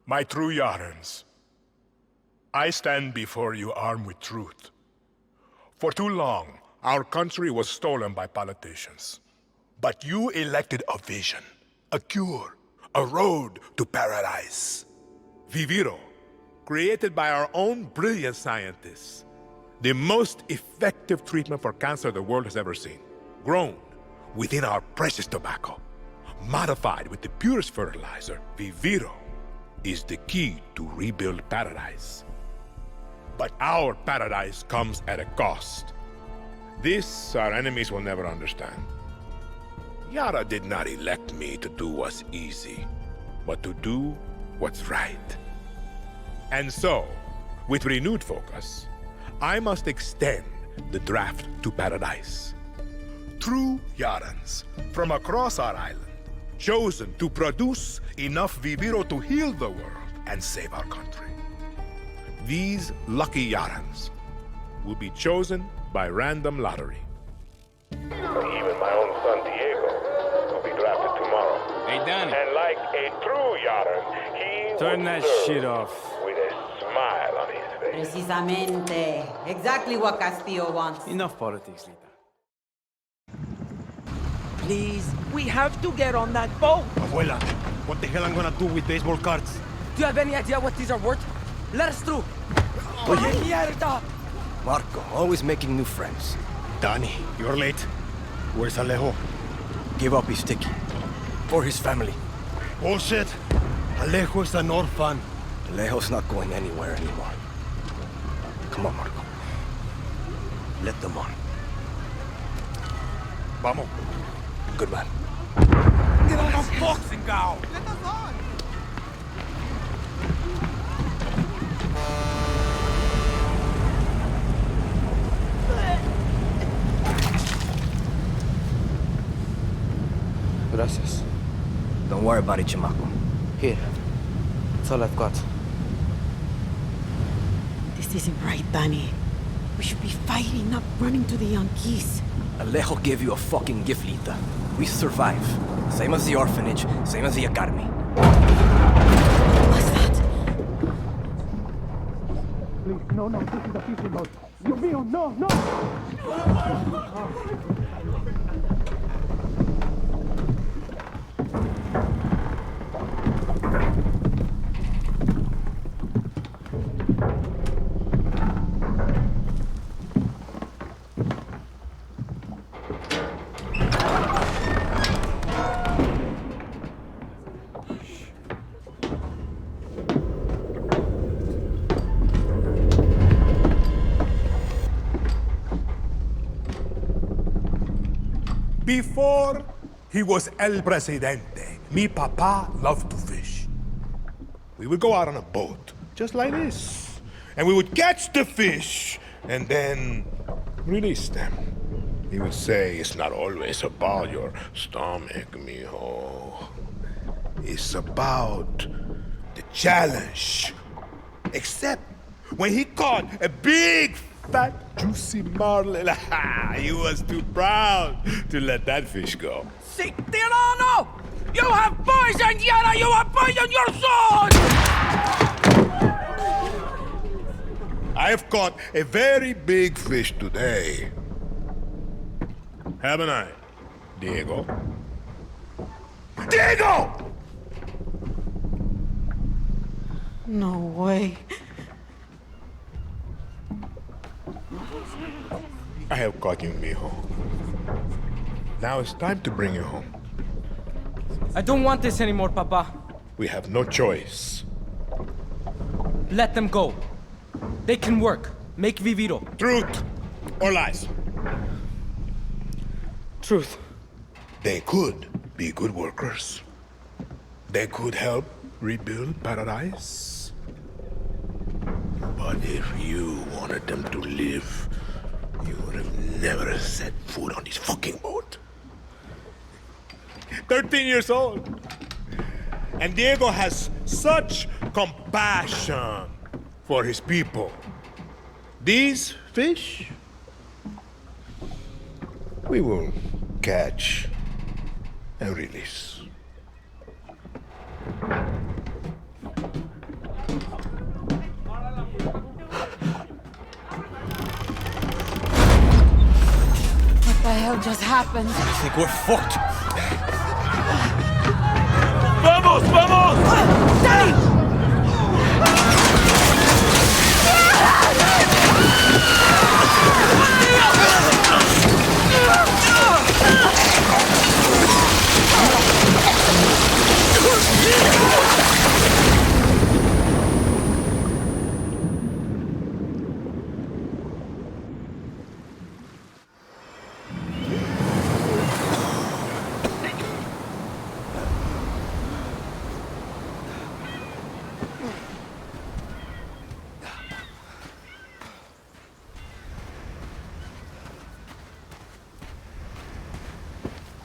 My true Yarans, I stand before you armed with truth. For too long, our country was stolen by politicians. But you elected a vision, a cure, a road to paradise. Viviro, created by our own brilliant scientists. The most effective treatment for cancer the world has ever seen. Grown within our precious tobacco. Modified with the purest fertilizer, Viviro is the key to rebuild paradise. But our paradise comes at a cost. This our enemies will never understand. Yara did not elect me to do what's easy, but to do what's right. And so, with renewed focus, I must extend the draft to paradise. True Yarans from across our island, chosen to produce enough Viviro to heal the world and save our country. These lucky Yarans will be chosen by random lottery. Even my own son Diego will be drafted tomorrow. Hey, Danny. And like a true Yaran, he Turn will that serve shit off. with a smile on his face. Precisamente. Exactly what Castillo wants. Enough politics, Lita. Please, we have to get on that boat. Abuela, what the hell I'm gonna do with baseball cards? Do you have any idea what these are worth? Let us through. Oye. Mierda! Marco, always making new friends. Danny, you're late. Where's Alejo? Give up his ticket. For his family. Bullshit. Alejo is an orphan. Alejo's not going anywhere anymore. Come on, Marco. Let them on. Vamos. Good man. Get on a boxing gown! Gracias. Don't worry about it, chamaco. Here. That's all I've got. This isn't right, Danny. We should be fighting, not running to the Yankees. Alejo gave you a fucking gift, Lita. We survive. Same as the orphanage, same as the academy. What's that? Please, no, this is a fishing boat. Dios mío, no! Before he was El Presidente, mi papa loved to fish. We would go out on a boat, just like this, and we would catch the fish and then release them. He would say, it's not always about your stomach, mijo. It's about the challenge. Except when he caught a big, fat, juicy marlin, he was too proud to let that fish go. Si, Tirano! You have poisoned Yara! You have poisoned your son! I have caught a very big fish today. Haven't I, Diego? Diego! No way. I have caught you, mijo. Now it's time to bring you home. I don't want this anymore, Papa. We have no choice. Let them go. They can work. Make Viviro. Truth or lies? Truth. They could be good workers. They could help rebuild paradise. But if you wanted them to live, you would have never set foot on this fucking boat. 13 years old. And Diego has such compassion for his people. These fish, we will catch and release. hell just happened? I think we're fucked. ¡Vamos, vamos! Danny!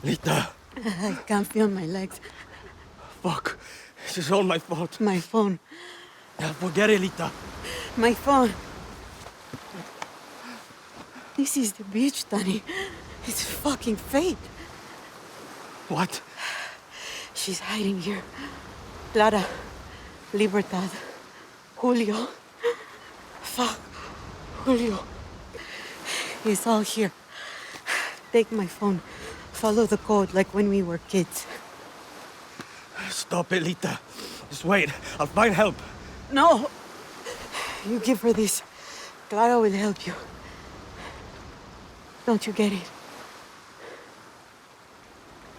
Lita! I can't feel my legs. Fuck. This is all my fault. My phone. Forget it, Lita. My phone. This is the beach, Danny. It's fucking fate. What? She's hiding here. Clara, Libertad, Julio. Fuck, Julio. It's all here. Take my phone. Follow the code like when we were kids. Stop it, Lita. Just wait. I'll find help. No! You give her this. Clara will help you. Don't you get it?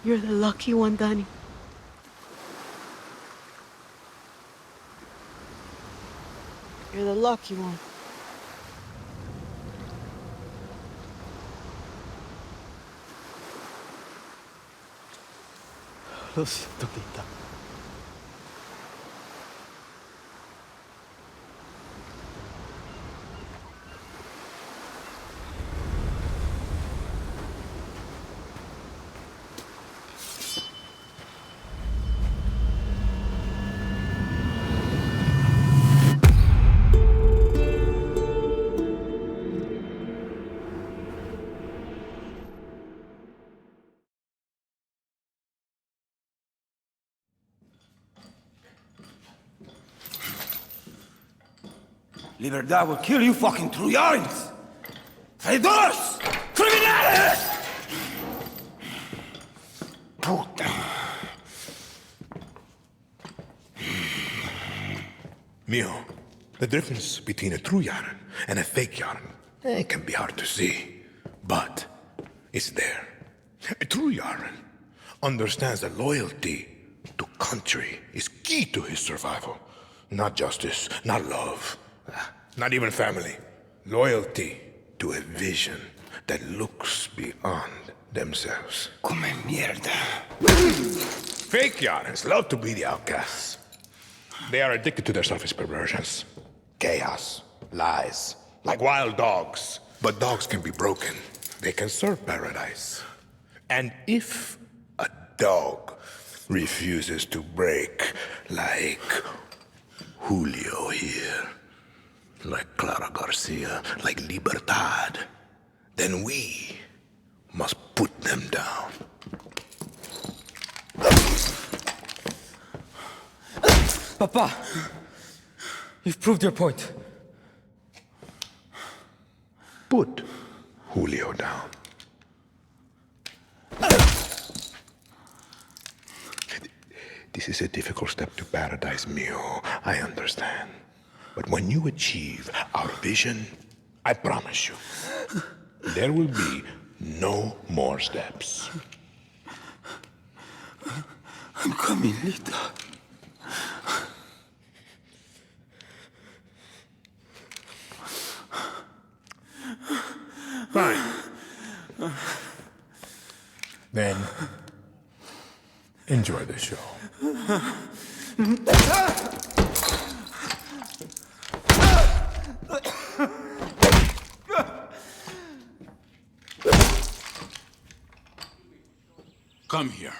You're the lucky one, Danny. You're the lucky one. Lo siento, Lita. Libertad will kill you fucking Trujans! Traidores! Criminales! Puta. Mio, the difference between a true yarn and a fake yarn, it can be hard to see, but it's there. A true yarn understands that loyalty to country is key to his survival. Not justice, not love, not even family. Loyalty to a vision that looks beyond themselves. Come mierda. Fake yarns love to be the outcasts. They are addicted to their selfish perversions. Chaos, lies, like wild dogs. But dogs can be broken. They can serve paradise. And if a dog refuses to break, like Julio here, like Clara Garcia, like Libertad, then we must put them down. Papa, you've proved your point. Put Julio down. This is a difficult step to paradise, Mio. I understand. But when you achieve our vision, I promise you, there will be no more steps. I'm coming, Lita. Fine. Then, enjoy the show. Come here.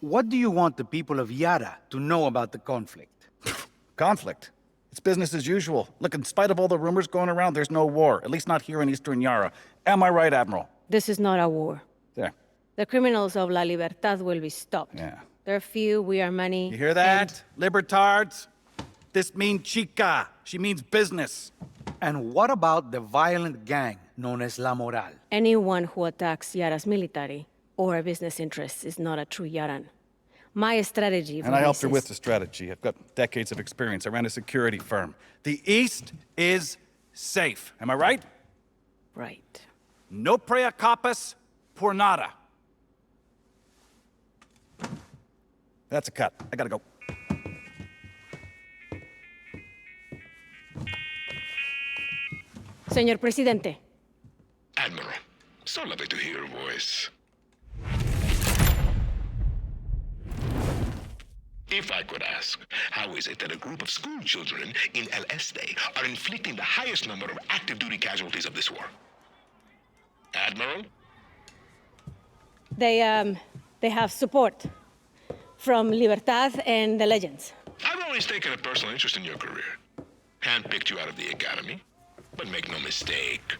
What do you want the people of Yara to know about the conflict? Conflict? It's business as usual. Look, in spite of all the rumors going around, there's no war. At least not here in Eastern Yara. Am I right, Admiral? This is not a war. There. The criminals of La Libertad will be stopped. Yeah. They're few, we are many. You hear that? Libertards? This means chica. She means business. And what about the violent gang known as La Moral? Anyone who attacks Yara's military or business interests is not a true Yaran. My strategy... And I helped her with the strategy. I've got decades of experience. I ran a security firm. The East is safe. Am I right? Right. No prea capas por nada. That's a cut. I gotta go. Señor Presidente. Admiral, so lovely to hear your voice. If I could ask, how is it that a group of school children in El Este are inflicting the highest number of active duty casualties of this war? Admiral? They have support from Libertad and the Legends. I've always taken a personal interest in your career. Handpicked you out of the academy. But make no mistake,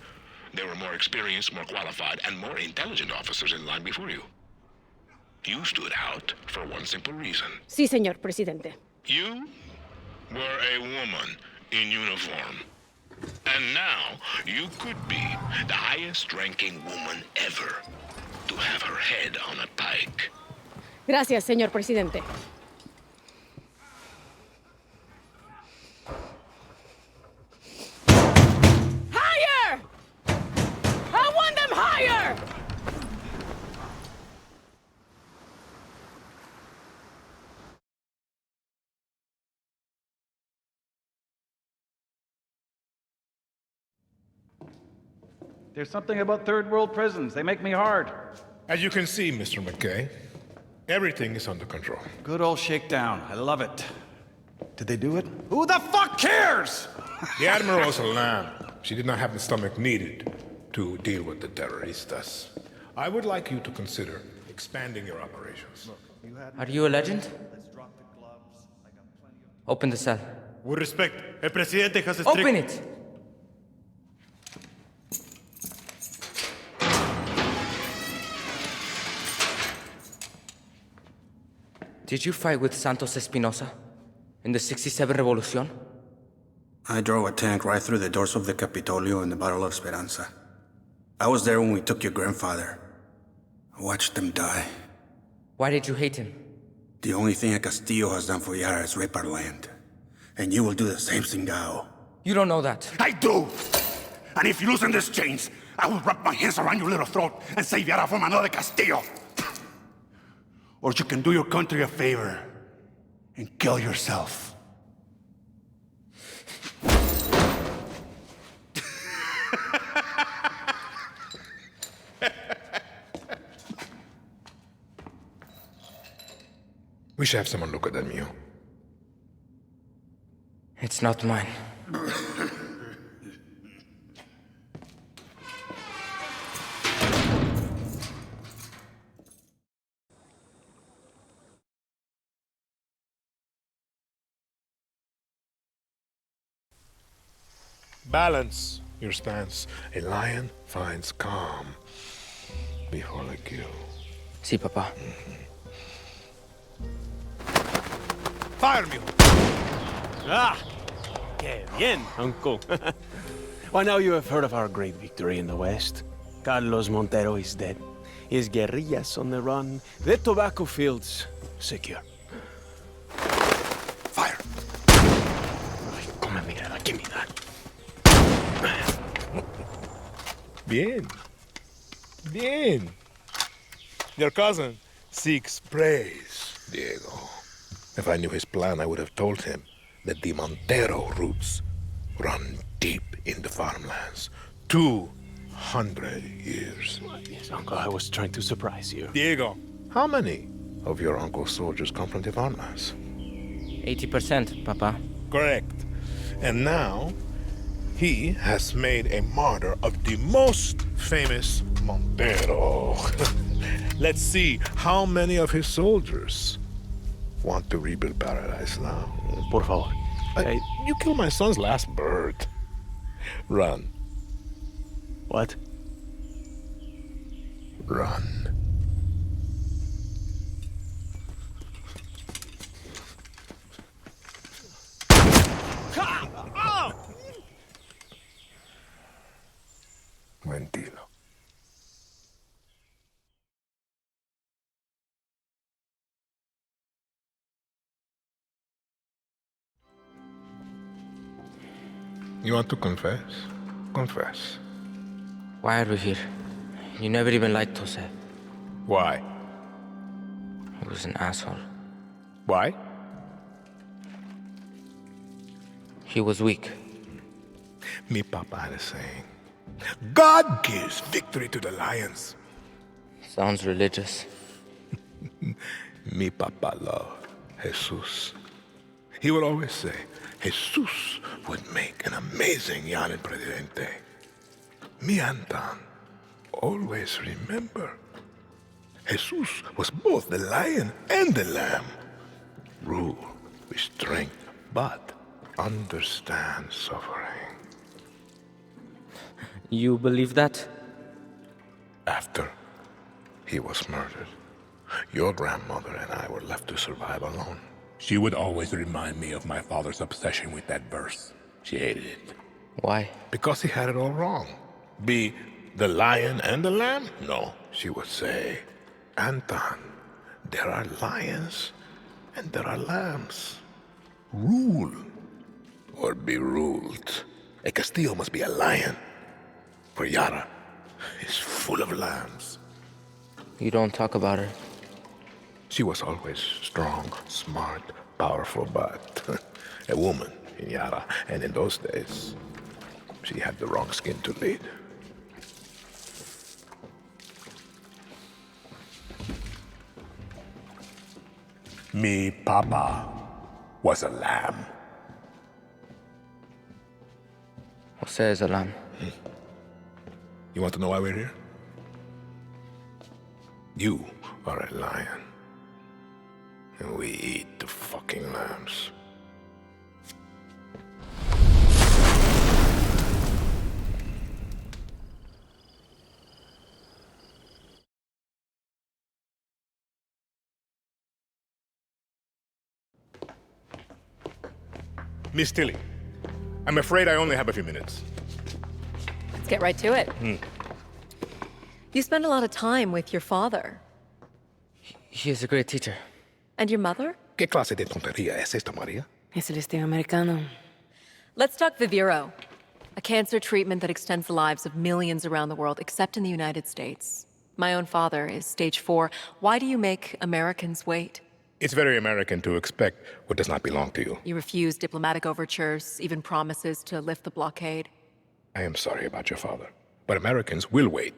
there were more experienced, more qualified, and more intelligent officers in line before you. You stood out for one simple reason. Sí, señor Presidente. You were a woman in uniform. And now you could be the highest-ranking woman ever to have her head on a pike. Gracias, señor Presidente. Higher! I want them higher! There's something about third world prisons. They make me hard. As you can see, Mr. McKay, everything is under control. Good old shakedown. I love it. Did they do it? Who the fuck cares? The Admiral was a lamb. She did not have the stomach needed to deal with the terroristas. I would like you to consider expanding your operations. Are you a legend? Open the cell. With respect, el presidente has a strict... Open it! Did you fight with Santos Espinosa in the 67 Revolution? I drove a tank right through the doors of the Capitolio in the Battle of Esperanza. I was there when we took your grandfather. I watched him die. Why did you hate him? The only thing a Castillo has done for Yara is rape our land. And you will do the same, Singao. You don't know that. I do! And if you loosen these chains, I will wrap my hands around your little throat and save Yara from another Castillo. Or you can do your country a favor and kill yourself. We should have someone look at that mule. It's not mine. Balance your stance. A lion finds calm before the kill. Sí, papá. Fire, mijo! Ah! Que bien, uncle. Well, now you have heard of our great victory in the West. Carlos Montero is dead. His guerrillas on the run. The tobacco fields secure. Fire! Ay, come mierda, give me that. Bien. Bien. Your cousin seeks praise, Diego. If I knew his plan, I would have told him that the Montero roots run deep in the farmlands. 200 years. Yes, uncle, I was trying to surprise you. Diego, how many of your uncle's soldiers come from the farmlands? 80%, Papa. Correct. And now, he has made a martyr of the most famous Montero. Let's see how many of his soldiers want to rebuild paradise now. Por favor. You killed my son's last bird. Run. What? Run. Mentilo. You want to confess? Confess. Why are we here? You never even liked Jose. Why? He was an asshole. Why? He was weak. Mi papa had a saying. God gives victory to the lions. Sounds religious. Mi papa loved Jesus. He would always say, Jesus would make an amazing Llanen presidente. Mi Antón, always remember, Jesus was both the lion and the lamb. Rule with strength, but understand suffering. You believe that? After he was murdered, your grandmother and I were left to survive alone. She would always remind me of my father's obsession with that verse. She hated it. Why? Because he had it all wrong. Be the lion and the lamb? No. She would say, Antón, there are lions and there are lambs. Rule or be ruled. A Castillo must be a lion, for Yara is full of lambs. You don't talk about her. She was always strong, smart, powerful, but a woman in Yara. And in those days, she had the wrong skin to lead. Mi papa was a lamb. Jose is a lamb. You want to know why we're here? You are a lion. And we eat the fucking lambs. Miss Tilly, I'm afraid I only have a few minutes. Let's get right to it. You spend a lot of time with your father. He is a great teacher. And your mother? ¿Qué clase de tontería es esta, María? Es el estilo americano. Let's talk Viviro, a cancer treatment that extends the lives of millions around the world, except in the United States. My own father is stage 4. Why do you make Americans wait? It's very American to expect what does not belong to you. You refuse diplomatic overtures, even promises to lift the blockade. I am sorry about your father, but Americans will wait,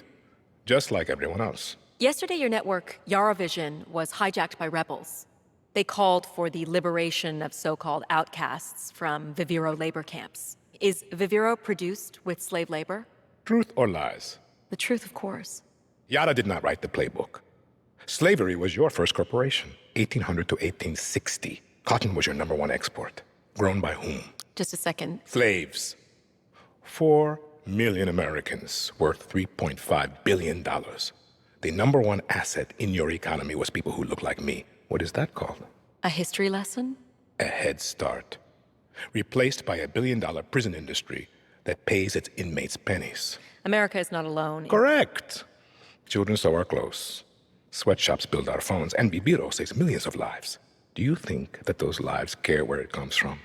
just like everyone else. Yesterday, your network, Yaravision, was hijacked by rebels. They called for the liberation of so-called outcasts from Viviro labor camps. Is Viviro produced with slave labor? Truth or lies? The truth, of course. Yara did not write the playbook. Slavery was your first corporation, 1800 to 1860. Cotton was your #1 export. Grown by whom? Just a second. Slaves. 4 million Americans worth $3.5 billion. The #1 asset in your economy was people who look like me. What is that called? A history lesson? A head start. Replaced by a $1 billion prison industry that pays its inmates pennies. America is not alone. Correct. Children sew our clothes. Sweatshops build our phones. And Viviro saves millions of lives. Do you think that those lives care where it comes from?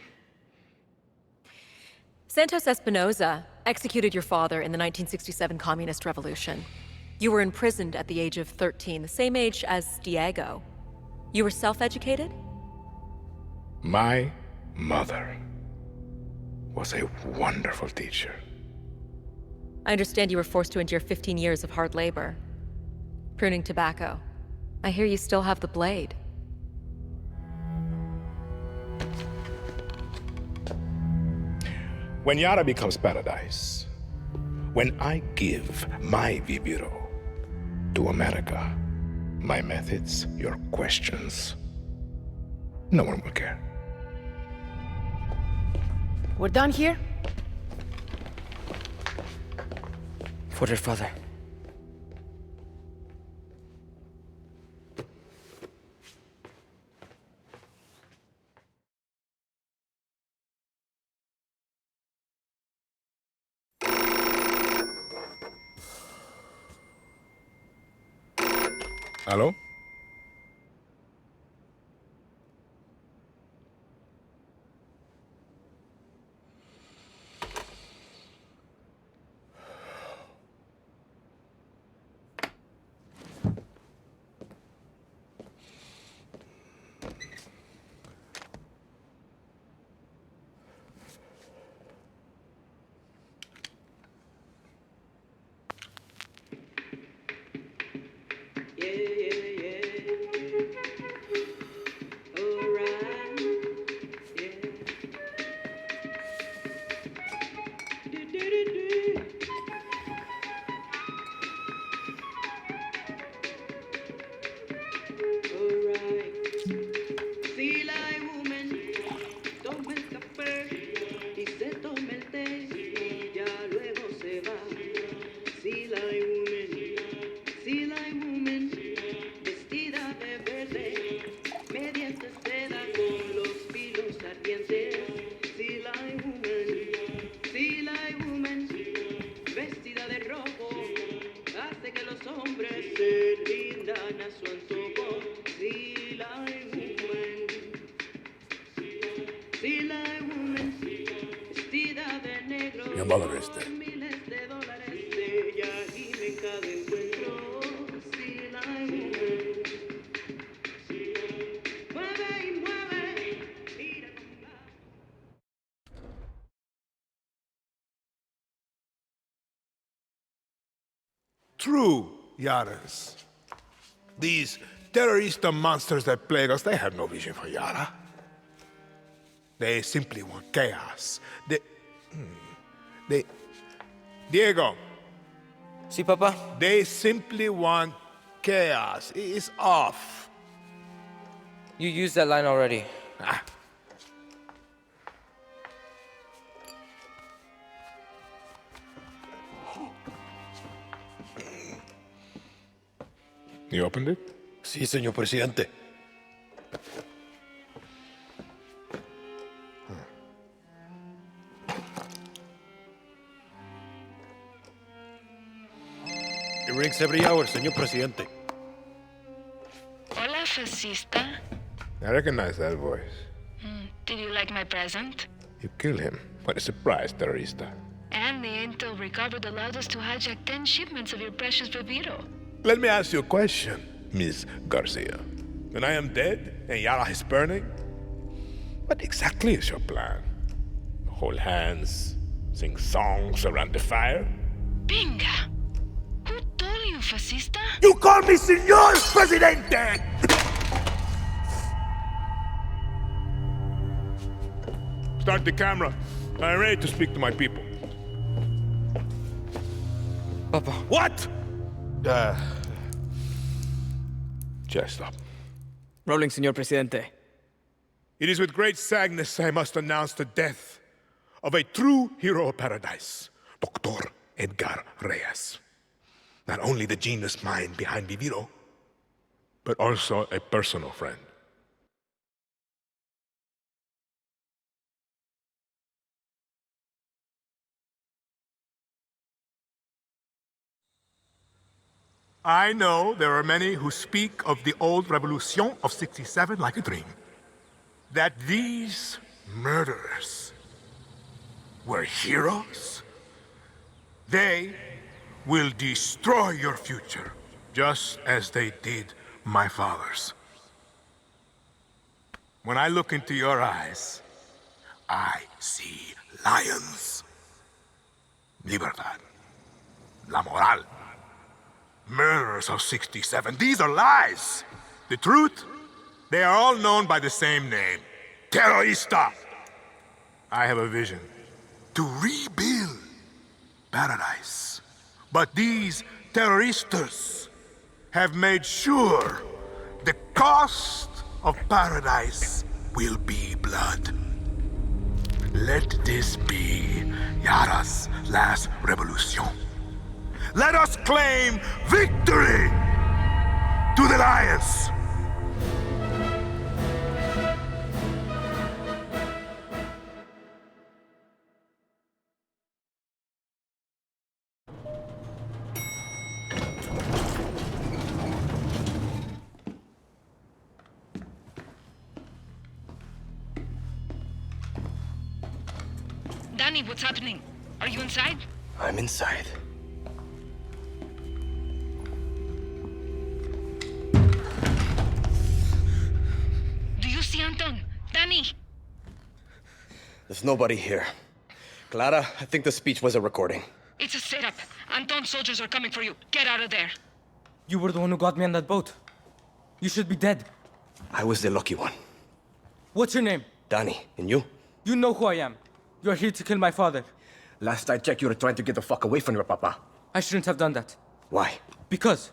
Santos Espinosa executed your father in the 1967 Communist Revolution. You were imprisoned at the age of 13, the same age as Diego. You were self-educated? My mother was a wonderful teacher. I understand you were forced to endure 15 years of hard labor. Pruning tobacco. I hear you still have the blade. When Yara becomes paradise, when I give my Viviro to America, My methods, your questions. No one will care. We're done here? For your father. Hello? Your mother is dead. True, Yaras. These terrorista monsters that plague us, they have no vision for Yara. They simply want chaos. They... Diego. Si, Papa? They simply want chaos. It's off. You used that line already. You opened it? Sí, señor presidente. It rings every hour, señor presidente. Hola, fascista. I recognize that voice. Did you like my present? You killed him. What a surprise, terrorista. And the intel recovered allowed us to hijack 10 shipments of your precious Viviro. Let me ask you a question, Ms. Garcia. When I am dead and Yara is burning, what exactly is your plan? Hold hands, sing songs around the fire? Pinga! Who told you, fascista? You call me Señor Presidente! Start the camera. I'm ready to speak to my people. Papa. What? Just stop. Rolling, Señor Presidente. It is with great sadness I must announce the death of a true hero of paradise, Dr. Edgar Reyes. Not only the genius mind behind Viviro, but also a personal friend. I know there are many who speak of the old revolution of '67 like a dream. That these murderers were heroes? They will destroy your future, just as they did my father's. When I look into your eyes, I see lions. Libertad. La moral. Murderers of '67. These are lies. The truth? They are all known by the same name. Terrorista. I have a vision. To rebuild paradise. But these terroristas have made sure the cost of paradise will be blood. Let this be Yara's last revolution. Let us claim victory to the Lions! Danny, what's happening? Are you inside? I'm inside. Do you see Anton? Danny! There's nobody here. Clara, I think the speech was a recording. It's a setup. Anton's soldiers are coming for you. Get out of there. You were the one who got me on that boat. You should be dead. I was the lucky one. What's your name? Danny, and you? You know who I am. You're here to kill my father. Last I checked, you were trying to get the fuck away from your papa. I shouldn't have done that. Why? Because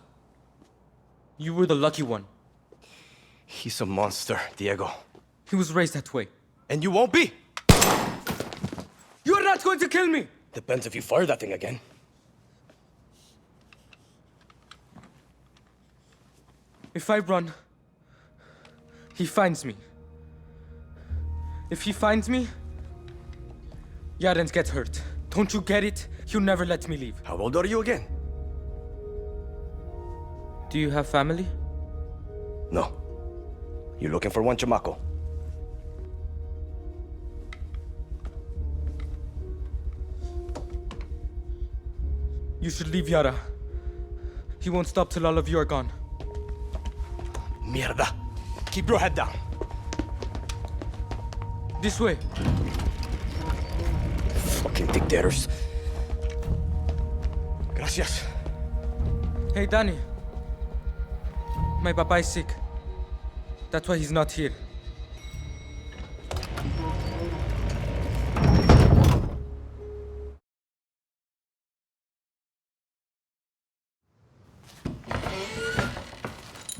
you were the lucky one. He's a monster, Diego. He was raised that way. And you won't be! You're not going to kill me! Depends if you fire that thing again. If I run, he finds me. If he finds me, Yarens gets hurt. Don't you get it? He'll never let me leave. How old are you again? Do you have family? No. You looking for one, chamaco? You should leave Yara. He won't stop till all of you are gone. Mierda. Keep your head down. This way. Fucking dictators. Gracias. Hey, Danny. My papa is sick. That's why he's not here.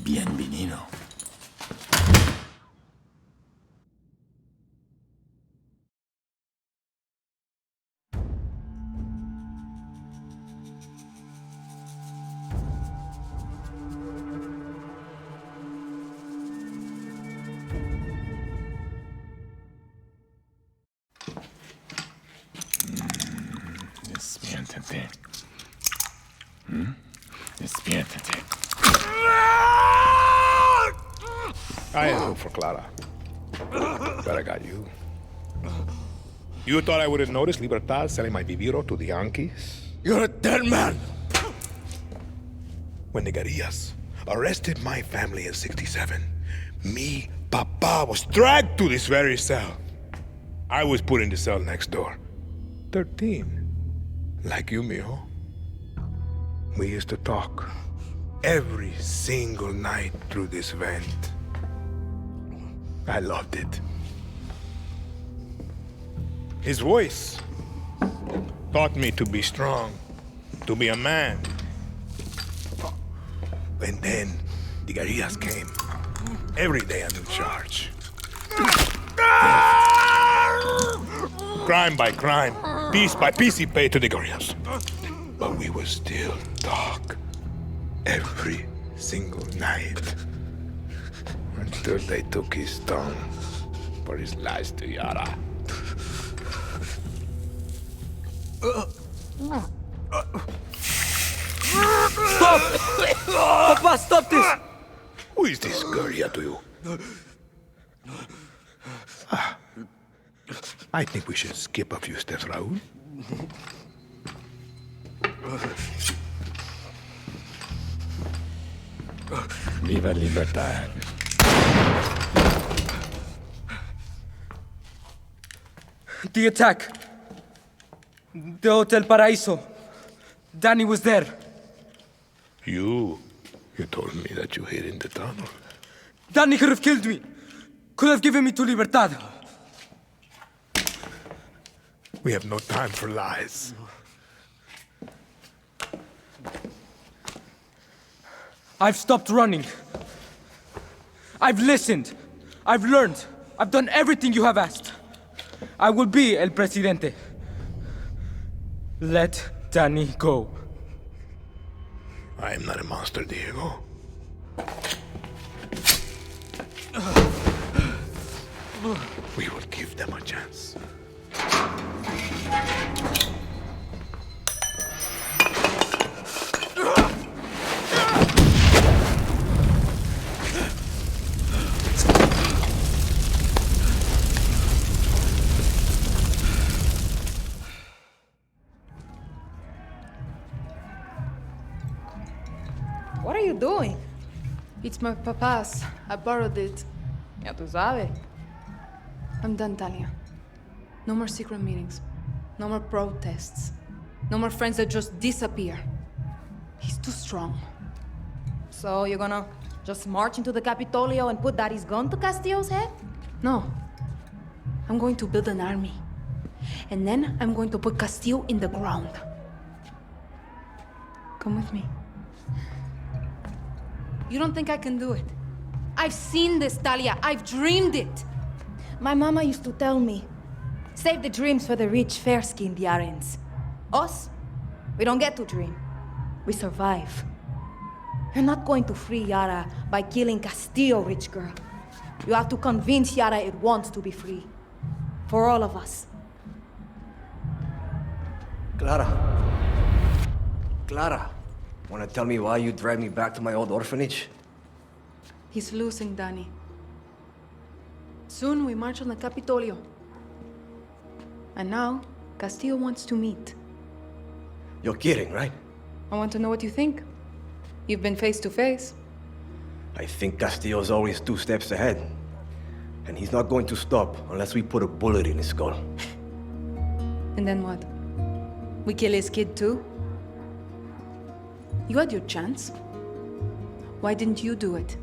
Bienvenido. Despiértate. Despiértate. I ain't look for Clara. But I got you. You thought I would have noticed Libertad selling my Viviro to the Yankees? You're a dead man! When the guerrillas arrested my family in '67, me, Papa, was dragged to this very cell. I was put in the cell next door. 13. Like you, mijo. We used to talk every single night through this vent. I loved it. His voice taught me to be strong, to be a man. And then the guerrillas came. Every day I'm in charge. Crime by crime, piece by piece he paid to the guerrillas. But we would still talk every single night until they took his tongue for his lies to Yara. Stop! Papa, stop this! Who is this guerrilla to you? I think we should skip a few steps, Raúl. Viva Libertad. The attack. The Hotel Paraíso. Danny was there. You told me that you hid in the tunnel. Danny could have killed me. Could have given me to Libertad. We have no time for lies. I've stopped running. I've listened. I've learned. I've done everything you have asked. I will be El Presidente. Let Danny go. I am not a monster, Diego. We will give them a chance. What are you doing? It's my papa's. I borrowed it. Ya tú sabes. I'm done, Talia. No more secret meetings. No more protests. No more friends that just disappear. He's too strong. So you're gonna just march into the Capitolio and put Daddy's gun to Castillo's head? No. I'm going to build an army. And then I'm going to put Castillo in the ground. Come with me. You don't think I can do it? I've seen this, Talia. I've dreamed it. My mama used to tell me, save the dreams for the rich, fair-skinned Yarans. Us, we don't get to dream. We survive. You're not going to free Yara by killing Castillo, rich girl. You have to convince Yara it wants to be free. For all of us. Clara, wanna tell me why you dragged me back to my old orphanage? He's losing, Danny. Soon we march on the Capitolio. And now, Castillo wants to meet. You're kidding, right? I want to know what you think. You've been face to face. I think Castillo's always 2 steps ahead. And he's not going to stop unless we put a bullet in his skull. And then what? We kill his kid too? You had your chance. Why didn't you do it?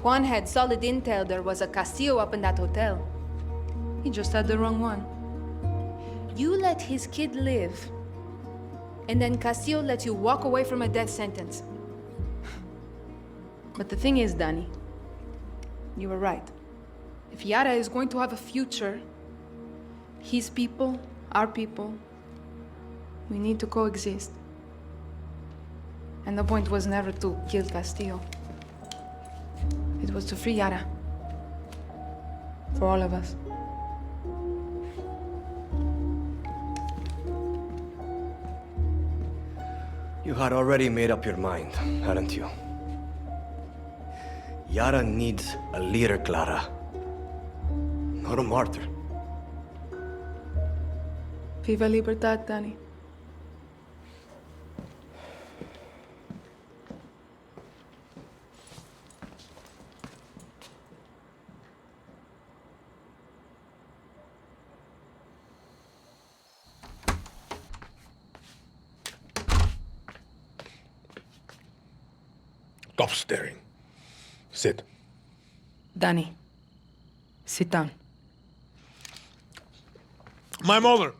Juan had solid intel there was a Castillo up in that hotel. He just had the wrong one. You let his kid live, and then Castillo lets you walk away from a death sentence. But the thing is, Danny, you were right. If Yara is going to have a future, his people, our people, we need to coexist. And the point was never to kill Castillo. It was to free Yara. For all of us. You had already made up your mind, hadn't you? Yara needs a leader, Clara. Not a martyr. Viva Libertad, Danny. Stop staring. Sit. Danny, sit down. My mother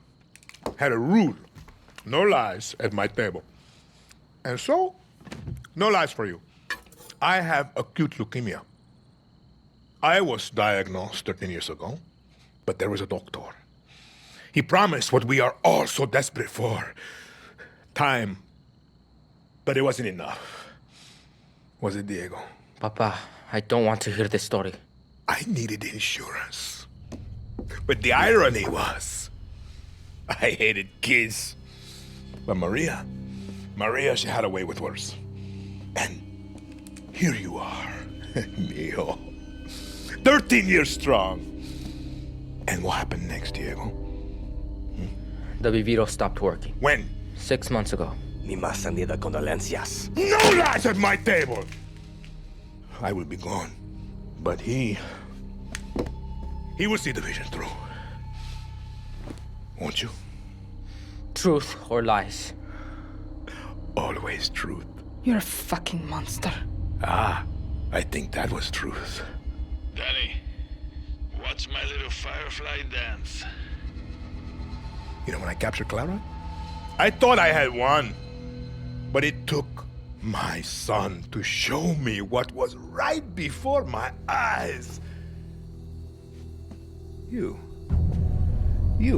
had a rule. No lies at my table. And so, no lies for you. I have acute leukemia. I was diagnosed 13 years ago, but there was a doctor. He promised what we are all so desperate for. Time. But it wasn't enough. Was it, Diego? Papa, I don't want to hear this story. I needed insurance. But the irony was, I hated kids. But Maria, she had a way with words. And here you are, Mio. 13 years strong. And what happened next, Diego? The Viviro stopped working. When? 6 months ago. Mi más sentida condolencias. No lies at my table! I will be gone. But he will see the vision through. Won't you? Truth or lies? Always truth. You're a fucking monster. Ah, I think that was truth. Danny, watch my little firefly dance. You know when I captured Clara? I thought I had won. But it took my son to show me what was right before my eyes. You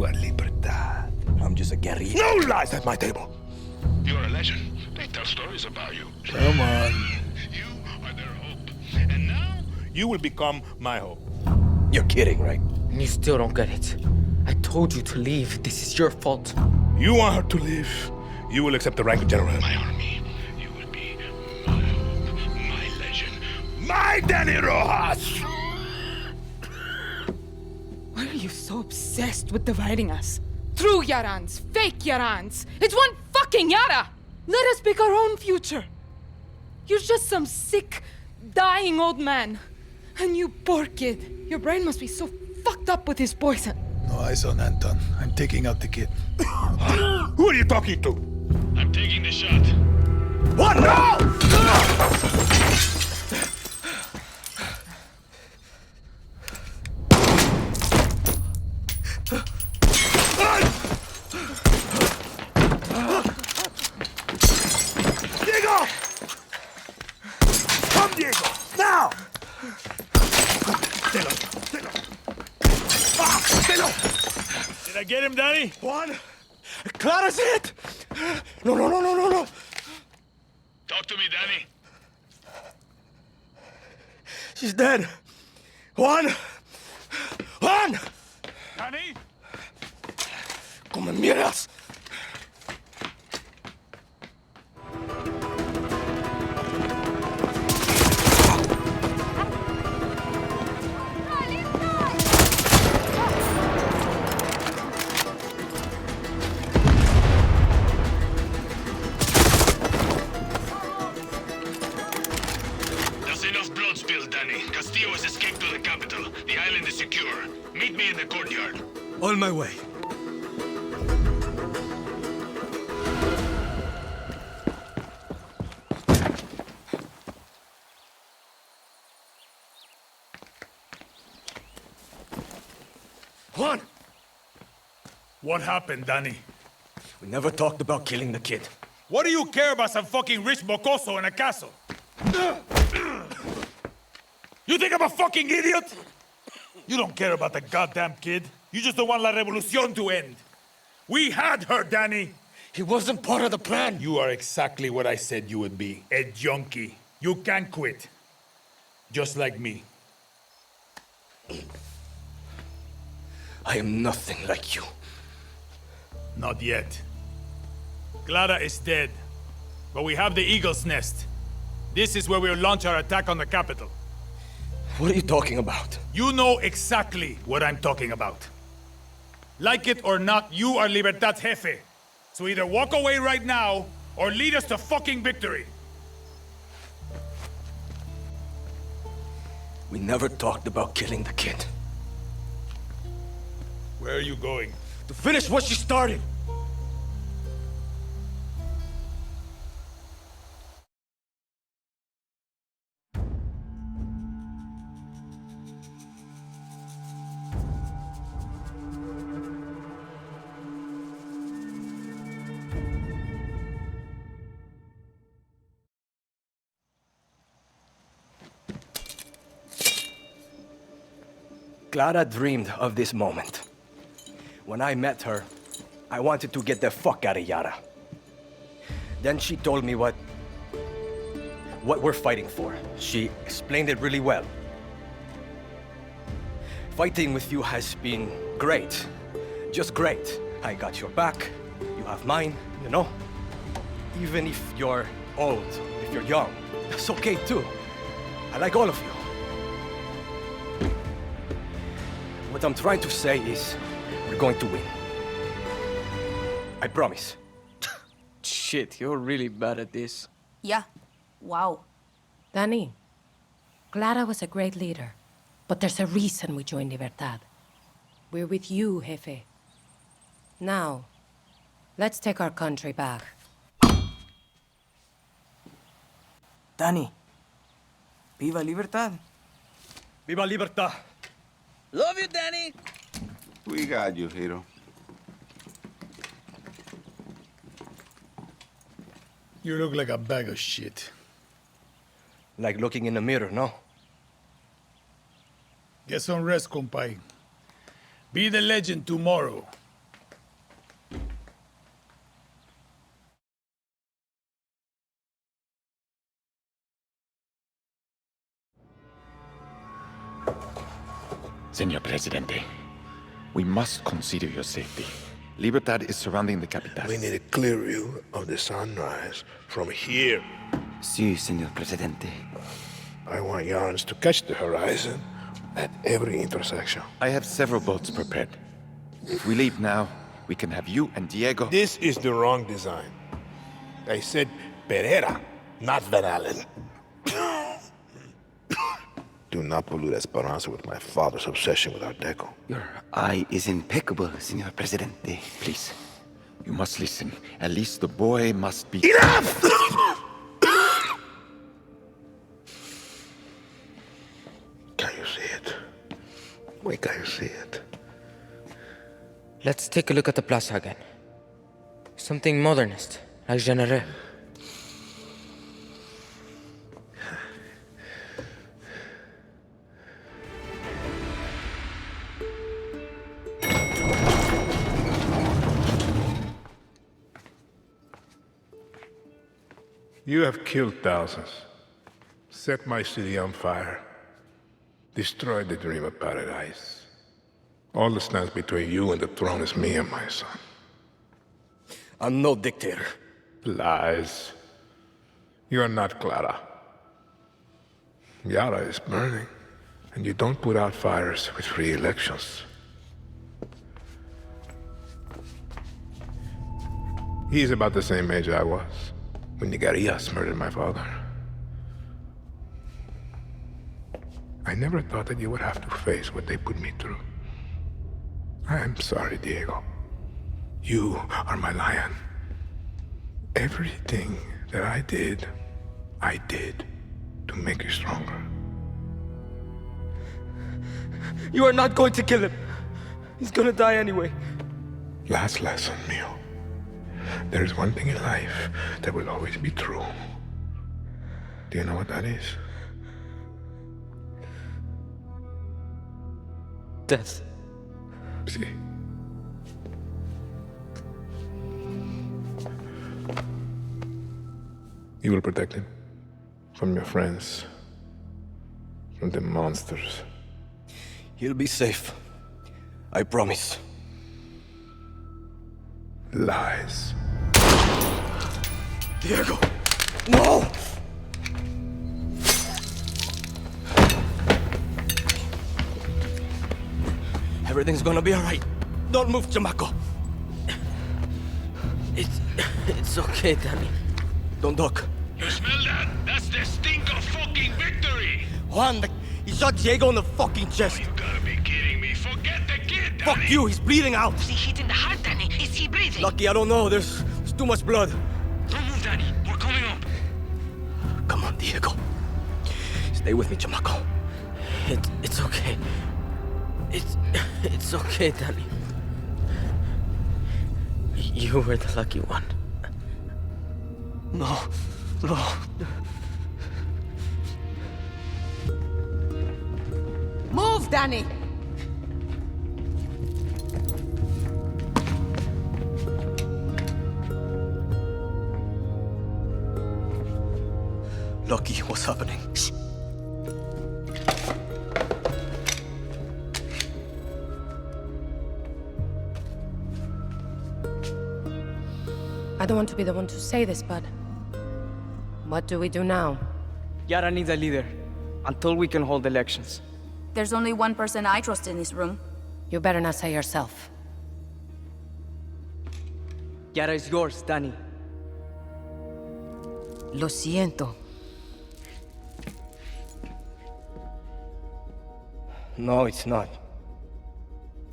are Libertad. I'm just a guerrilla. No lies at my table. You're a legend. They tell stories about you. Come on. You are their hope. And now, You will become my hope. You're kidding, right? And you still don't get it. I told you to leave. This is your fault. You want her to leave. You will accept the rank of general. my army, you will be my hope, my legend. My Danny Rojas! Why are you so obsessed with dividing us? True Yarans, fake Yarans. It's one fucking Yara! Let us pick our own future. You're just some sick, dying old man. And you poor kid. Your brain must be so fucked up with his poison. No eyes on Anton. I'm taking out the kid. Who are you talking to? I'm taking the shot. What? No! Diego! Come, Diego! Now! Stelo! Ah! Stelo! Did I get him, Danny? Juan! Clara's hit! No. Talk to me, Danny. She's dead. Juan! Danny? ¡Come mierdas! There's enough blood spilled, Danny. Castillo has escaped to the capital. The island is secure. Meet me in the courtyard. On my way. Juan! What happened, Danny? We never talked about killing the kid. What do you care about some fucking rich mocoso in a castle? You think I'm a fucking idiot? You don't care about the goddamn kid. You just don't want La Revolucion to end. We had her, Danny. He wasn't part of the plan. You are exactly what I said you would be. A junkie. You can't quit. Just like me. I am nothing like you. Not yet. Clara is dead. But we have the Eagle's Nest. This is where we'll launch our attack on the capital. What are you talking about? You know exactly what I'm talking about. Like it or not, you are Libertad's jefe. So either walk away right now, or lead us to fucking victory. We never talked about killing the kid. Where are you going? To finish what she started! Clara dreamed of this moment. When I met her, I wanted to get the fuck out of Yara. Then she told me what we're fighting for. She explained it really well. Fighting with you has been great. Just great. I got your back, you have mine, you know? Even if you're old, if you're young, that's okay too. I like all of you. What I'm trying to say is, we're going to win. I promise. Shit, you're really bad at this. Yeah. Wow. Danny, Clara was a great leader, but there's a reason we joined Libertad. We're with you, Jefe. Now, let's take our country back. Danny. Viva Libertad. Viva Libertad. Love you, Danny. We got you, hero. You look like a bag of shit. Like looking in the mirror, no? Get some rest, compay. Be the legend tomorrow. Señor Presidente, we must consider your safety. Libertad is surrounding the capital. We need a clear view of the sunrise from here. Sí, señor Presidente. I want Yarans to catch the horizon at every intersection. I have several boats prepared. If we leave now, we can have you and Diego... This is the wrong design. I said Pereira, not Van Allen. Do not pollute Esperanza with my father's obsession with Art Deco. Your eye is impeccable, señor Presidente. Please, you must listen. At least the boy must be... Enough! Can you see it? Wait, can you see it? Let's take a look at the plaza again. Something modernist, like Genere. You have killed thousands, set my city on fire, destroyed the dream of paradise. All that stands between you and the throne is me and my son. I'm no dictator. Lies. You are not Clara. Yara is burning, and you don't put out fires with free elections. He's about the same age I was when the Guerrillas murdered my father. I never thought that you would have to face what they put me through. I am sorry, Diego. You are my lion. Everything that I did to make you stronger. You are not going to kill him. He's gonna die anyway. Last lesson, Mio. There is one thing in life that will always be true. Do you know what that is? Death. See. You will protect him from your friends, from the monsters. He'll be safe. I promise. Lies. Diego! No! Everything's gonna be alright. Don't move, chamaco. It's okay, Danny. Don't duck. You smell that? That's the stink of fucking victory! Juan, he shot Diego in the fucking chest. You gotta be kidding me. Forget the kid, Danny! Fuck you, he's bleeding out. Was he hit in the heart, Danny? Is he breathing? Lucky, I don't know. There's too much blood. Don't move, Danny. We're coming up. Come on, Diego. Stay with me, chamaco. It's okay. It's okay, Danny. You were the lucky one. No. Move, Danny! Lucky, what's happening? Shh. I don't want to be the one to say this, but... what do we do now? Yara needs a leader, until we can hold elections. There's only one person I trust in this room. You better not say yourself. Yara is yours, Danny. Lo siento. No, it's not.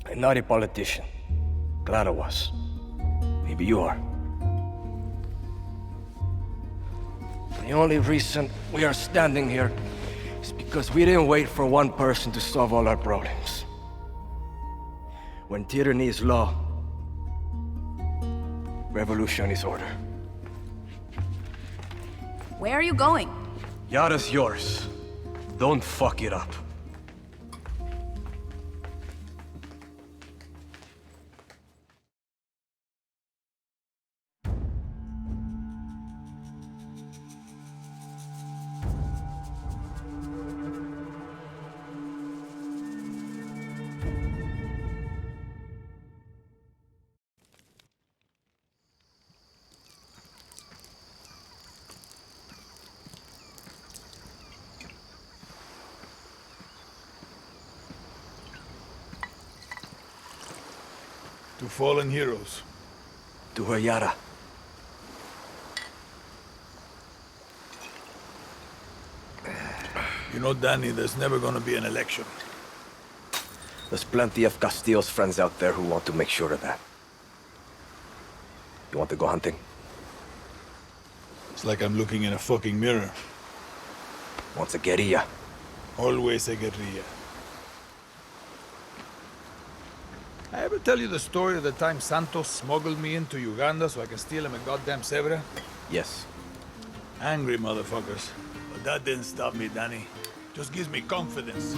I'm not a politician. Clara was. Maybe you are. The only reason we are standing here is because we didn't wait for one person to solve all our problems. When tyranny is law, revolution is order. Where are you going? Yara's yours. Don't fuck it up. To fallen heroes. To her Yara. You know, Danny, there's never gonna be an election. There's plenty of Castillo's friends out there who want to make sure of that. You want to go hunting? It's like I'm looking in a fucking mirror. Wants a guerrilla. Always a guerrilla. I ever tell you the story of the time Santos smuggled me into Uganda so I can steal him a goddamn zebra? Yes. Angry motherfuckers. But that didn't stop me, Danny. Just gives me confidence.